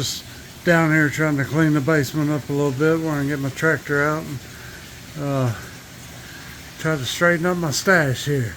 just down here trying to clean the basement up a little bit. Want to get my tractor out and try to straighten up my stash here.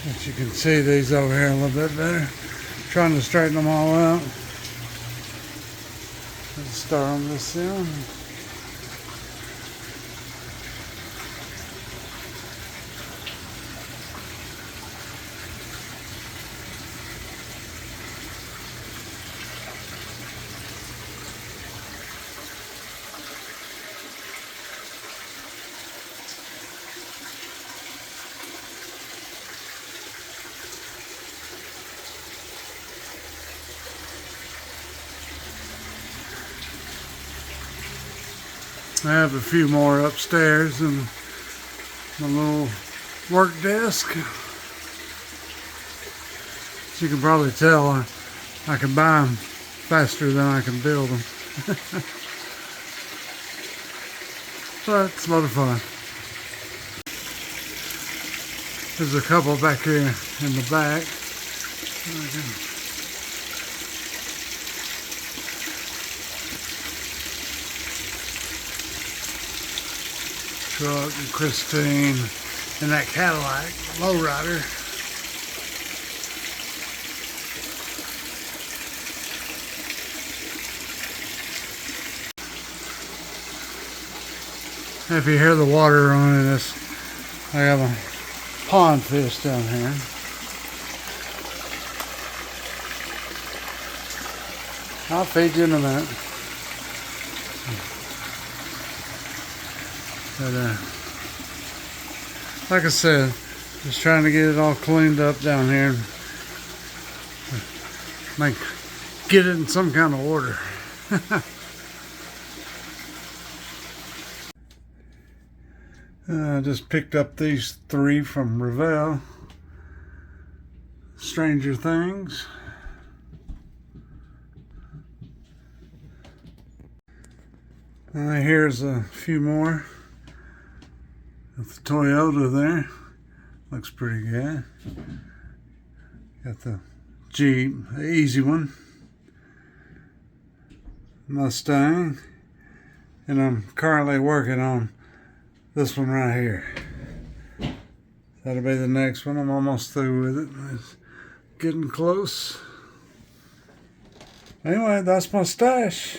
As you can see, these over here a little bit better. Trying to straighten them all out. Let's start on this end. I have a few more upstairs in my little work desk. As you can probably tell, I can buy them faster than I can build them. But it's a lot of fun. There's a couple back here in the back. Truck and Christine and that Cadillac lowrider. If you hear the water running, I have a pond fish down here. I'll feed you in a minute. But like I said, just trying to get it all cleaned up down here. Get it in some kind of order. I just picked up these 3 from Revell. Stranger Things. Here's a few more. With the Toyota there. Looks pretty good. Got the Jeep, the easy one. Mustang. And I'm currently working on this one right here. That'll be the next one. I'm almost through with it. It's getting close. Anyway, that's my stash.